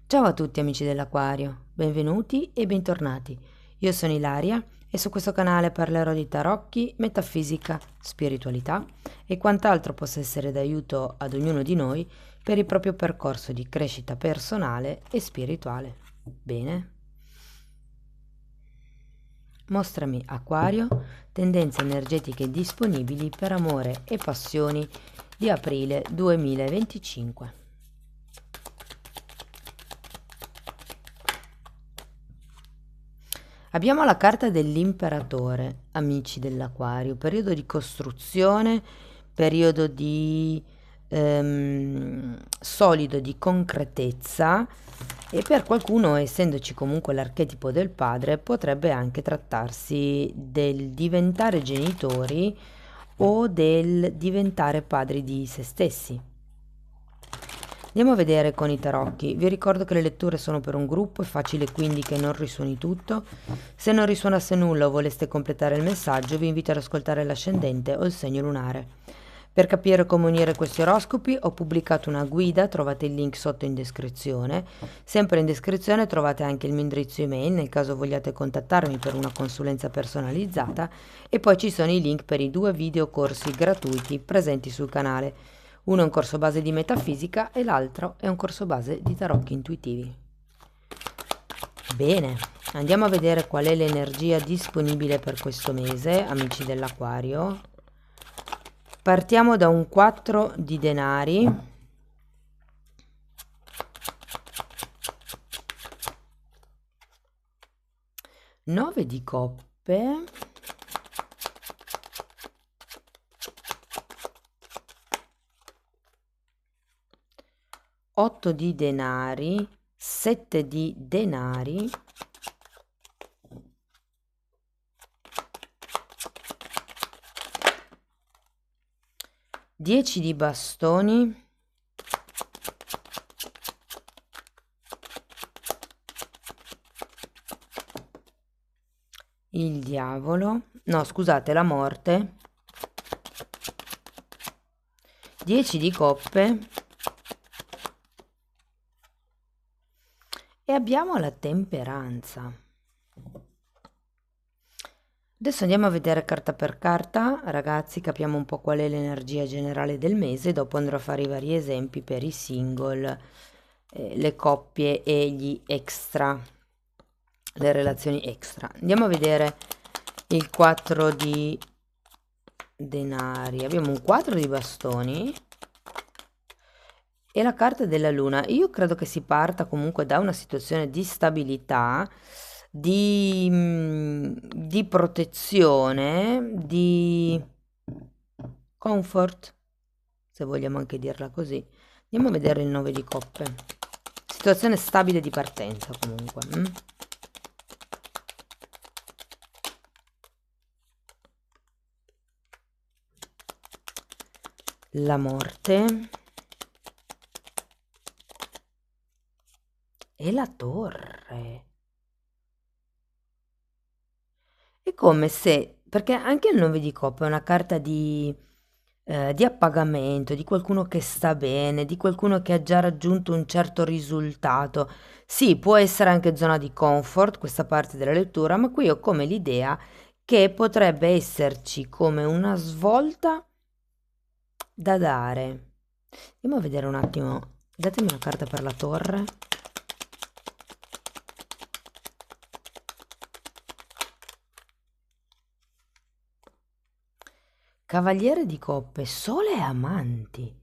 Ciao a tutti amici dell'Aquario, benvenuti e bentornati. Io sono Ilaria e su questo canale parlerò di tarocchi, metafisica, spiritualità e quant'altro possa essere d'aiuto ad ognuno di noi per il proprio percorso di crescita personale e spirituale. Bene? Mostrami Acquario, tendenze energetiche disponibili per amore e passioni di aprile 2025. Abbiamo la carta dell'imperatore, amici dell'Aquario, periodo di costruzione, periodo di solido, di concretezza, e per qualcuno, essendoci comunque l'archetipo del padre, potrebbe anche trattarsi del diventare genitori o del diventare padri di se stessi. Andiamo a vedere con i tarocchi. Vi ricordo che le letture sono per un gruppo, è facile quindi che non risuoni tutto. Se non risuonasse nulla o voleste completare il messaggio, vi invito ad ascoltare l'ascendente o il segno lunare. Per capire come unire questi oroscopi ho pubblicato una guida, trovate il link sotto in descrizione. Sempre in descrizione trovate anche il mio indirizzo email nel caso vogliate contattarmi per una consulenza personalizzata, e poi ci sono i link per i 2 video corsi gratuiti presenti sul canale. Uno è un corso base di metafisica e l'altro è un corso base di tarocchi intuitivi. Bene, andiamo a vedere qual è l'energia disponibile per questo mese, amici dell'Aquario. Partiamo da un 4 di denari, 9 di coppe, 8 di denari, 7 di denari, 10 di bastoni, il diavolo, no scusate, la morte, 10 di coppe e abbiamo la temperanza. Adesso andiamo a vedere carta per carta, ragazzi, capiamo un po' qual è l'energia generale del mese, dopo andrò a fare i vari esempi per i single, le coppie e gli extra, le relazioni extra. Andiamo a vedere il 4 di denari, abbiamo un 4 di bastoni e la carta della luna. Io credo che si parta comunque da una situazione di stabilità, di protezione, di comfort, se vogliamo anche dirla così. Andiamo a vedere il 9 di coppe. Situazione stabile di partenza comunque. La morte e la torre. È come se, perché anche il 9 di coppe è una carta di appagamento, di qualcuno che sta bene, di qualcuno che ha già raggiunto un certo risultato. Sì, può essere anche zona di comfort questa parte della lettura, ma qui ho come l'idea che potrebbe esserci come una svolta da dare. Andiamo a vedere un attimo, datemi una carta per la torre. Cavaliere di coppe, sole e amanti.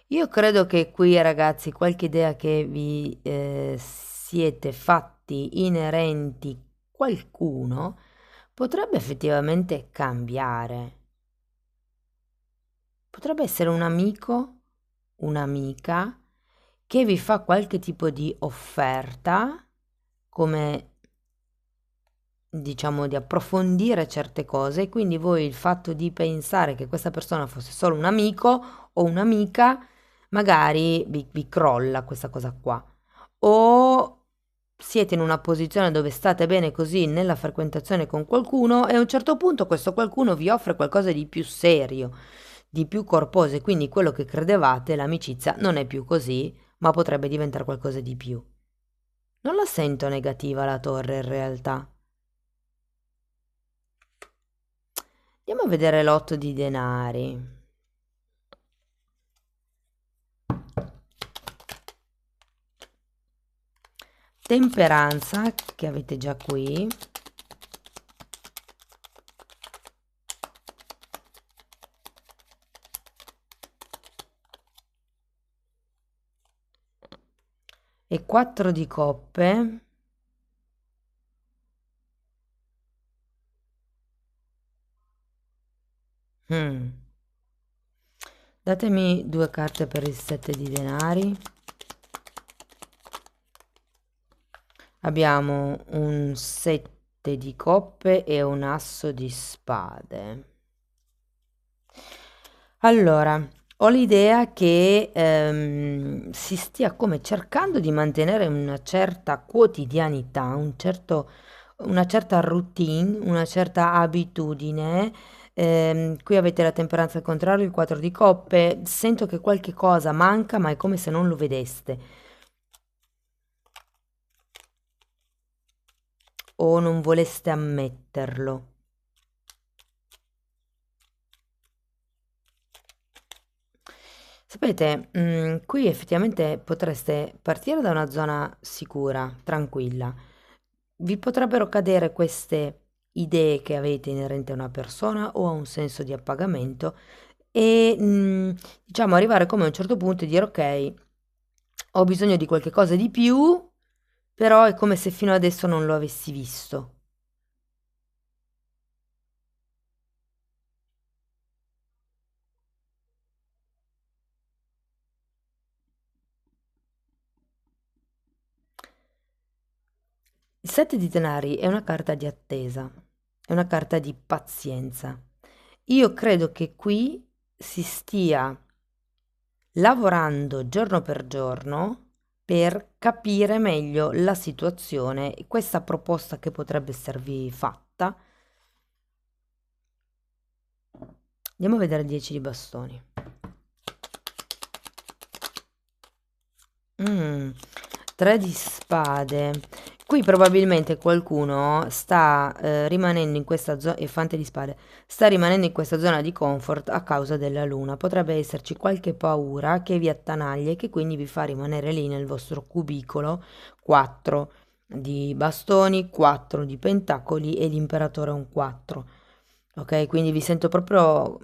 Io credo che qui, ragazzi, qualche idea che vi siete fatti inerenti qualcuno potrebbe effettivamente cambiare. Potrebbe essere un amico, un'amica che vi fa qualche tipo di offerta, come diciamo di approfondire certe cose, e quindi voi il fatto di pensare che questa persona fosse solo un amico o un'amica magari vi crolla questa cosa qua, o siete in una posizione dove state bene così nella frequentazione con qualcuno e a un certo punto questo qualcuno vi offre qualcosa di più serio, di più corpose, quindi quello che credevate, l'amicizia, non è più così, ma potrebbe diventare qualcosa di più. Non la sento negativa la torre in realtà. Andiamo a vedere l'otto di denari. Temperanza, che avete già qui. E 4 di coppe. Mm. Datemi 2 carte per il 7 di denari. Abbiamo un 7 di coppe e un asso di spade. Allora, ho l'idea che si stia come cercando di mantenere una certa quotidianità, una certa routine, una certa abitudine. Qui avete la temperanza al contrario, il 4 di coppe. Sento che qualche cosa manca, ma è come se non lo vedeste. O non voleste ammetterlo. Sapete, qui effettivamente potreste partire da una zona sicura, tranquilla. Vi potrebbero cadere queste idee che avete inerenti a una persona o a un senso di appagamento e diciamo arrivare come a un certo punto e dire ok, ho bisogno di qualche cosa di più, però è come se fino adesso non lo avessi visto. Il 7 di denari è una carta di attesa, è una carta di pazienza. Io credo che qui si stia lavorando giorno per giorno per capire meglio la situazione e questa proposta che potrebbe esservi fatta. Andiamo a vedere il 10 di bastoni. Mm, 3 di spade. Qui probabilmente qualcuno sta rimanendo in questa zona, e fante di spade, sta rimanendo in questa zona di comfort a causa della luna. Potrebbe esserci qualche paura che vi attanaglia e che quindi vi fa rimanere lì nel vostro cubicolo. 4 di bastoni, 4 di pentacoli e l'imperatore è un 4. Ok, quindi vi sento proprio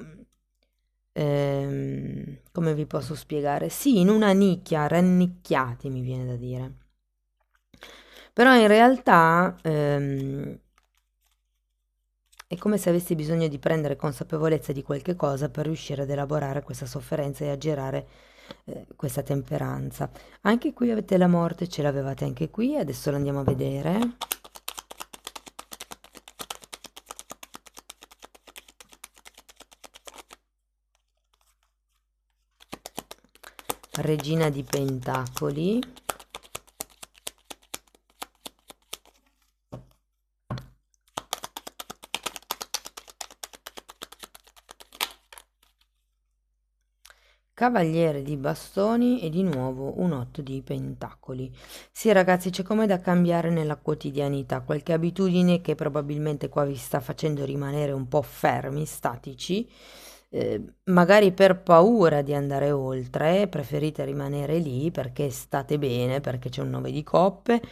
come vi posso spiegare? Sì, in una nicchia, rannicchiati mi viene da dire. Però in realtà è come se avessi bisogno di prendere consapevolezza di qualche cosa per riuscire ad elaborare questa sofferenza e aggirare questa temperanza. Anche qui avete la morte, ce l'avevate anche qui, adesso lo andiamo a vedere. Regina di Pentacoli. Cavaliere di bastoni e di nuovo un 8 di pentacoli. Sì, ragazzi, c'è come da cambiare nella quotidianità, qualche abitudine che probabilmente qua vi sta facendo rimanere un po' fermi, statici, magari per paura di andare oltre, preferite rimanere lì perché state bene, perché c'è un 9 di coppe,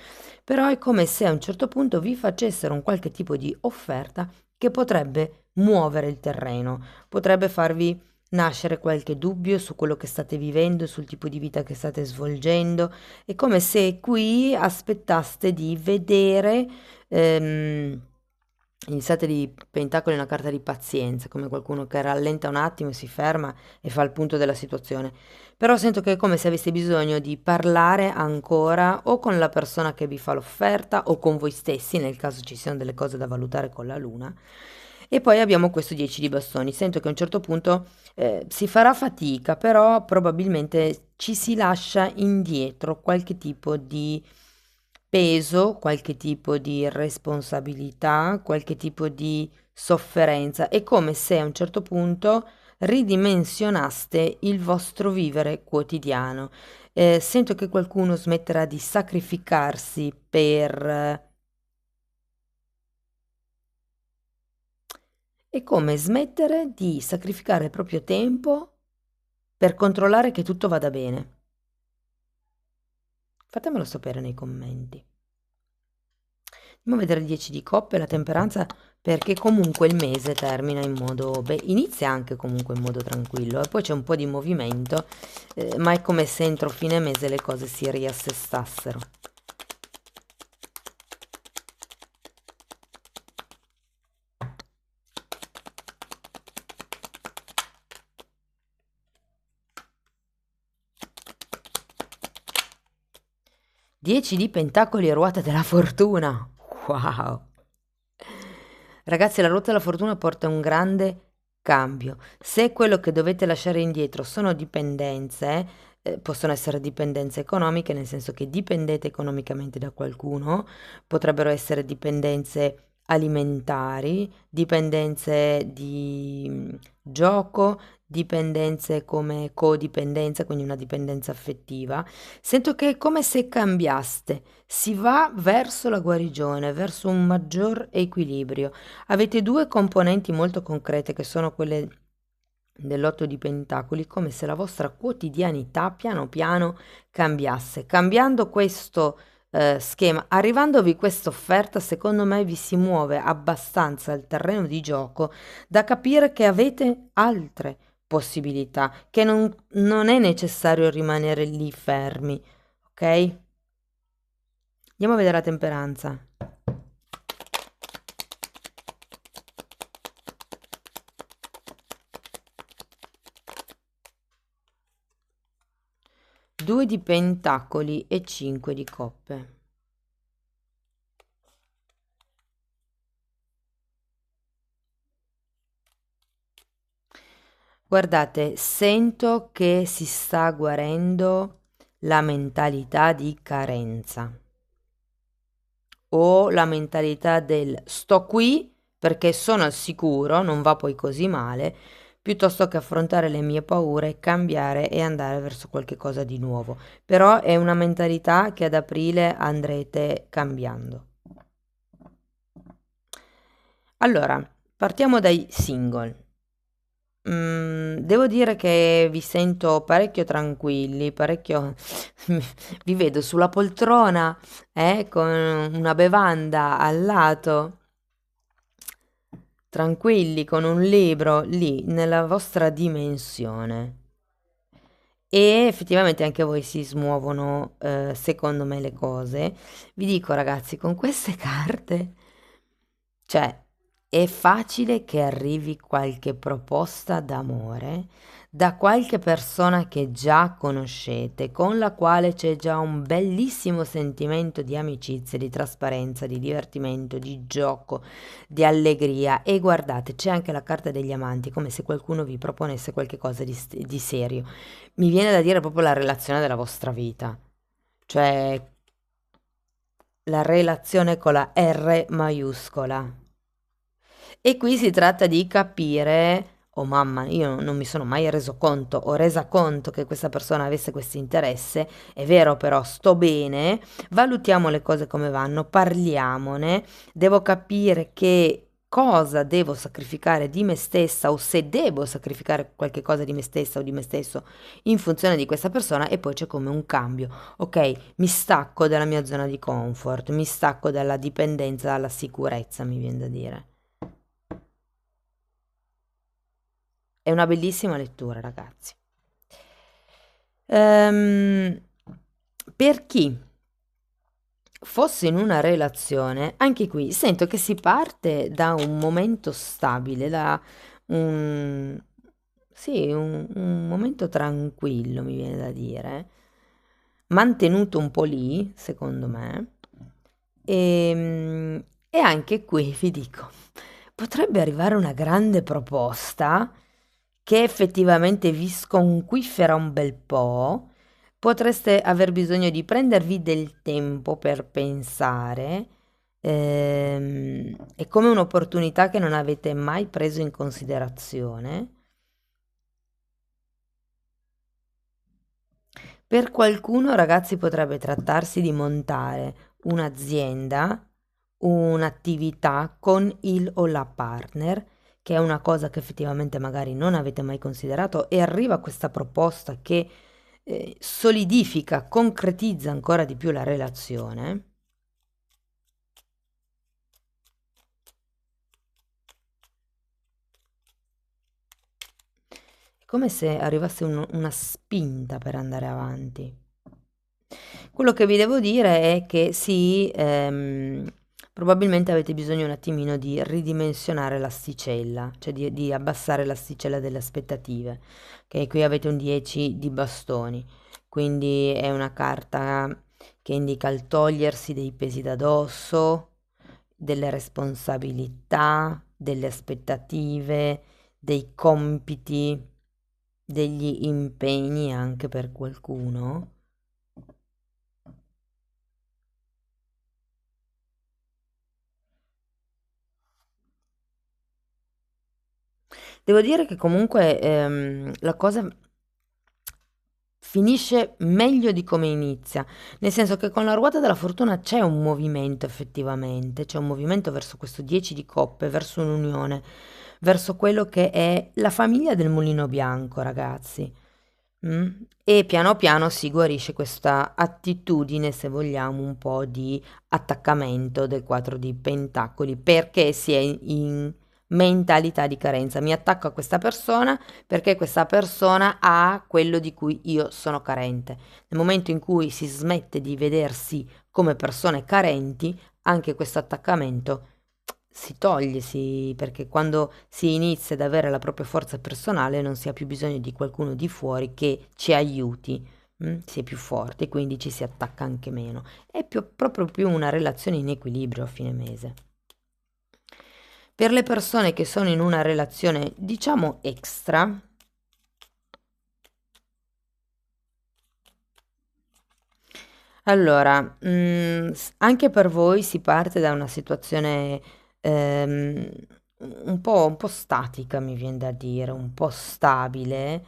però è come se a un certo punto vi facessero un qualche tipo di offerta che potrebbe muovere il terreno, potrebbe farvi nascere qualche dubbio su quello che state vivendo, sul tipo di vita che state svolgendo. È come se qui aspettaste di vedere il sette di pentacoli è una carta di pazienza, come qualcuno che rallenta un attimo, si ferma e fa il punto della situazione. Però sento che è come se aveste bisogno di parlare ancora o con la persona che vi fa l'offerta o con voi stessi, nel caso ci siano delle cose da valutare con la luna. E poi abbiamo questo 10 di bastoni. Sento che a un certo punto si farà fatica, però probabilmente ci si lascia indietro qualche tipo di peso, qualche tipo di responsabilità, qualche tipo di sofferenza. È come se a un certo punto ridimensionaste il vostro vivere quotidiano. Sento che qualcuno smetterà di sacrificarsi per... È come smettere di sacrificare il proprio tempo per controllare che tutto vada bene. Fatemelo sapere nei commenti. Andiamo a vedere il 10 di coppe, la temperanza, perché comunque il mese termina in modo... Beh, inizia anche comunque in modo tranquillo e poi c'è un po' di movimento, ma è come se entro fine mese le cose si riassestassero. Dieci di pentacoli e ruota della fortuna. Wow! Ragazzi, la ruota della fortuna porta un grande cambio. Se quello che dovete lasciare indietro sono dipendenze, possono essere dipendenze economiche, nel senso che dipendete economicamente da qualcuno, potrebbero essere dipendenze alimentari, dipendenze di gioco, dipendenze come codipendenza, quindi una dipendenza affettiva. Sento che è come se cambiaste, si va verso la guarigione, verso un maggior equilibrio. Avete due componenti molto concrete che sono quelle dell'otto di pentacoli, come se la vostra quotidianità piano piano cambiasse. Cambiando questo schema, arrivandovi questa offerta, secondo me vi si muove abbastanza il terreno di gioco da capire che avete altre possibilità, che non è necessario rimanere lì fermi, ok? Andiamo a vedere la temperanza. Due di pentacoli e 5 di coppe. Guardate, sento che si sta guarendo la mentalità di carenza o la mentalità del sto qui perché sono al sicuro, non va poi così male, piuttosto che affrontare le mie paure, cambiare e andare verso qualche cosa di nuovo. Però è una mentalità che ad aprile andrete cambiando. Allora, partiamo dai single. Devo dire che vi sento parecchio tranquilli, parecchio... vi vedo sulla poltrona, con una bevanda al lato, tranquilli, con un libro lì, nella vostra dimensione. E effettivamente anche voi si smuovono, secondo me, le cose. Vi dico, ragazzi, con queste carte, cioè, è facile che arrivi qualche proposta d'amore da qualche persona che già conoscete, con la quale c'è già un bellissimo sentimento di amicizia, di trasparenza, di divertimento, di gioco, di allegria. E guardate, c'è anche la carta degli amanti, come se qualcuno vi proponesse qualche cosa di serio. Mi viene da dire proprio la relazione della vostra vita, cioè la relazione con la R maiuscola. E qui si tratta di capire, oh mamma, io non mi sono mai reso conto o resa conto che questa persona avesse questo interesse, è vero però, sto bene, valutiamo le cose come vanno, parliamone, devo capire che cosa devo sacrificare di me stessa o se devo sacrificare qualche cosa di me stessa o di me stesso in funzione di questa persona e poi c'è come un cambio. Ok, mi stacco dalla mia zona di comfort, mi stacco dalla dipendenza, dalla sicurezza, mi viene da dire. È una bellissima lettura, ragazzi. Per chi fosse in una relazione, anche qui sento che si parte da un momento stabile, da un, sì, un momento tranquillo, mi viene da dire, mantenuto un po' lì, secondo me. E anche qui vi dico, potrebbe arrivare una grande proposta che effettivamente vi sconquiffera un bel po', potreste aver bisogno di prendervi del tempo per pensare, è come un'opportunità che non avete mai preso in considerazione Per qualcuno, ragazzi, potrebbe trattarsi di montare un'azienda, un'attività con il o la partner, che è una cosa che effettivamente magari non avete mai considerato e arriva questa proposta che solidifica, concretizza ancora di più la relazione. È come se arrivasse una spinta per andare avanti. Quello che vi devo dire è che sì, probabilmente avete bisogno un attimino di ridimensionare l'asticella, cioè di abbassare l'asticella delle aspettative. Ok, qui avete un 10 di bastoni, quindi è una carta che indica il togliersi dei pesi da dosso, delle responsabilità, delle aspettative, dei compiti, degli impegni anche per qualcuno. Devo dire che comunque la cosa finisce meglio di come inizia, nel senso che con la ruota della fortuna c'è un movimento effettivamente, c'è un movimento verso questo 10 di coppe, verso un'unione, verso quello che è la famiglia del mulino bianco, ragazzi. Mm? E piano piano si guarisce questa attitudine, se vogliamo, un po' di attaccamento del 4 di pentacoli, perché si è in mentalità di carenza. Mi attacco a questa persona perché questa persona ha quello di cui io sono carente. Nel momento in cui si smette di vedersi come persone carenti, anche questo attaccamento si toglie, perché quando si inizia ad avere la propria forza personale non si ha più bisogno di qualcuno di fuori che ci aiuti, si è più forti e quindi ci si attacca anche meno. È proprio più una relazione in equilibrio a fine mese. Per le persone che sono in una relazione, diciamo, extra, allora, anche per voi si parte da una situazione ehm, un po' statica, mi viene da dire, un po' stabile,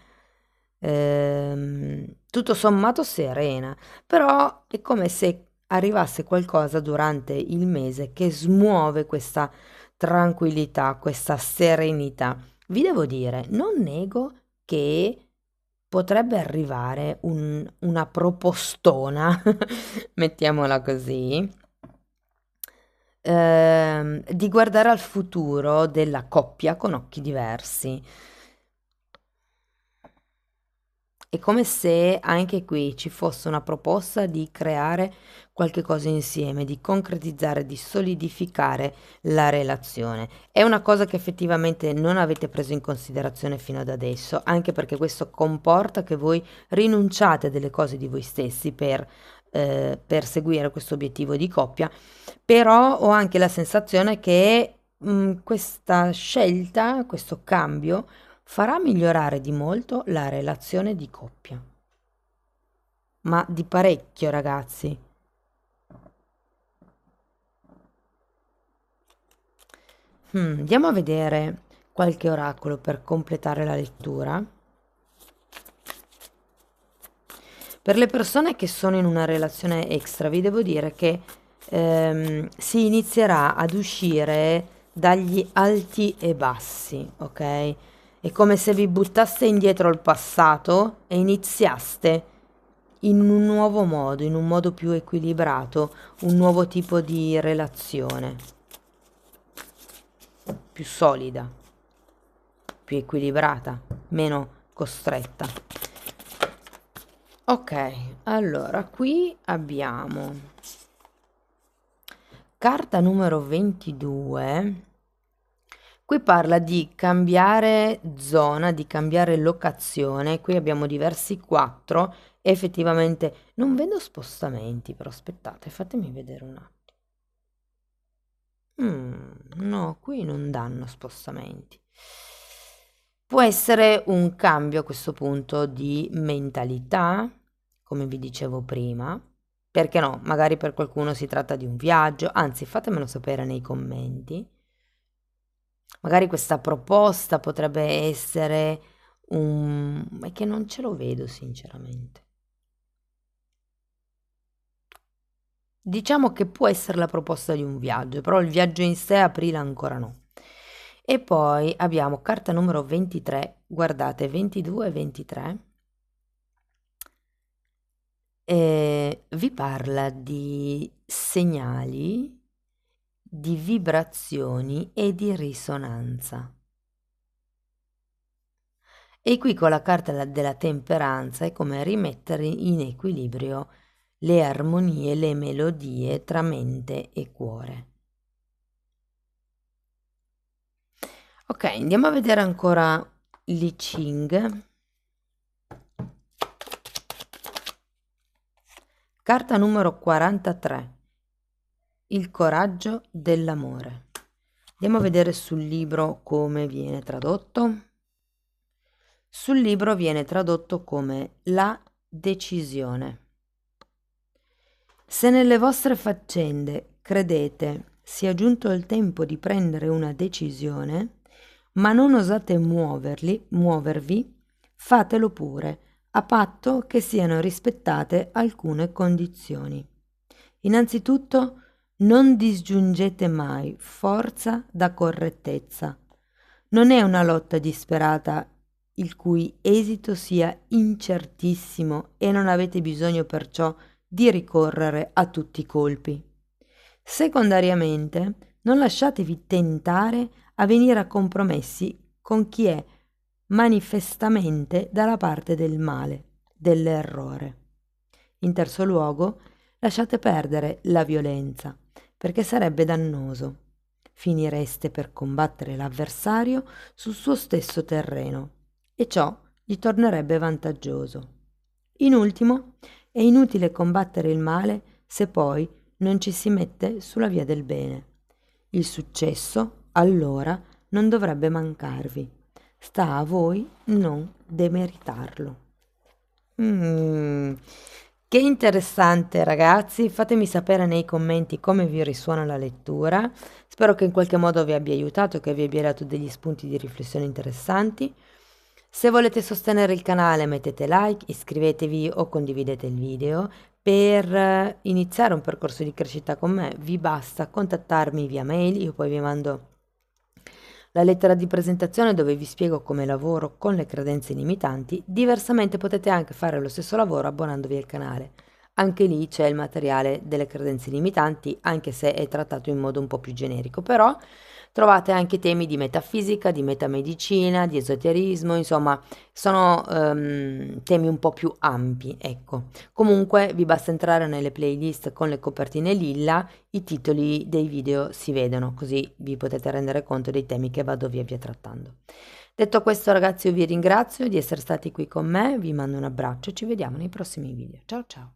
tutto sommato serena, però è come se arrivasse qualcosa durante il mese che smuove questa tranquillità, questa serenità. Vi devo dire, non nego che potrebbe arrivare una propostona, mettiamola così, di guardare al futuro della coppia con occhi diversi. È come se anche qui ci fosse una proposta di creare qualche cosa insieme, di concretizzare, di solidificare la relazione. È una cosa che effettivamente non avete preso in considerazione fino ad adesso, anche perché questo comporta che voi rinunciate a delle cose di voi stessi per seguire questo obiettivo di coppia, però ho anche la sensazione che questa scelta, questo cambio, farà migliorare di molto la relazione di coppia, ma di parecchio, ragazzi. Andiamo a vedere qualche oracolo per completare la lettura. Per le persone che sono in una relazione extra, vi devo dire che si inizierà ad uscire dagli alti e bassi, ok? È come se vi buttaste indietro al passato e iniziaste in un nuovo modo, in un modo più equilibrato, un nuovo tipo di relazione, più solida, più equilibrata, meno costretta. Ok, allora qui abbiamo carta numero 22. Qui parla di cambiare zona, di cambiare locazione. Qui abbiamo diversi 4. Effettivamente non vedo spostamenti, però aspettate, fatemi vedere un attimo. No, qui non danno spostamenti. Può essere un cambio a questo punto di mentalità, come vi dicevo prima. Perché no? Magari per qualcuno si tratta di un viaggio, anzi fatemelo sapere nei commenti. Magari questa proposta potrebbe essere un... è che non ce lo vedo sinceramente. diciamo che può essere la proposta di un viaggio, però il viaggio in sé aprile ancora no. E poi abbiamo carta numero 23, guardate 22 e 23, vi parla di segnali, di vibrazioni e di risonanza. E qui con la carta della temperanza è come rimettere in equilibrio le armonie, le melodie tra mente e cuore. Ok, andiamo a vedere ancora l'I Ching. Carta numero 43, il coraggio dell'amore. Andiamo a vedere sul libro come viene tradotto. Sul libro viene tradotto come la decisione. Se nelle vostre faccende credete sia giunto il tempo di prendere una decisione, ma non osate muovervi, fatelo pure, a patto che siano rispettate alcune condizioni. Innanzitutto, non disgiungete mai forza da correttezza. Non è una lotta disperata il cui esito sia incertissimo e non avete bisogno perciò di ricorrere a tutti i colpi. Secondariamente, non lasciatevi tentare a venire a compromessi con chi è manifestamente dalla parte del male, dell'errore. In terzo luogo, lasciate perdere la violenza, perché sarebbe dannoso. Finireste per combattere l'avversario sul suo stesso terreno e ciò gli tornerebbe vantaggioso. In ultimo, è inutile combattere il male se poi non ci si mette sulla via del bene. Il successo, allora, non dovrebbe mancarvi. Sta a voi non demeritarlo. Che interessante, ragazzi. Fatemi sapere nei commenti come vi risuona la lettura. Spero che in qualche modo vi abbia aiutato, che vi abbia dato degli spunti di riflessione interessanti. Se volete sostenere il canale mettete like, iscrivetevi o condividete il video. Per iniziare un percorso di crescita con me vi basta contattarmi via mail, io poi vi mando la lettera di presentazione dove vi spiego come lavoro con le credenze limitanti. Diversamente potete anche fare lo stesso lavoro abbonandovi al canale. Anche lì c'è il materiale delle credenze limitanti, anche se è trattato in modo un po' più generico, però trovate anche temi di metafisica, di metamedicina, di esoterismo, insomma, sono temi un po' più ampi, ecco. Comunque vi basta entrare nelle playlist con le copertine lilla, i titoli dei video si vedono, così vi potete rendere conto dei temi che vado via via trattando. Detto questo, ragazzi, io vi ringrazio di essere stati qui con me, vi mando un abbraccio e ci vediamo nei prossimi video. Ciao ciao!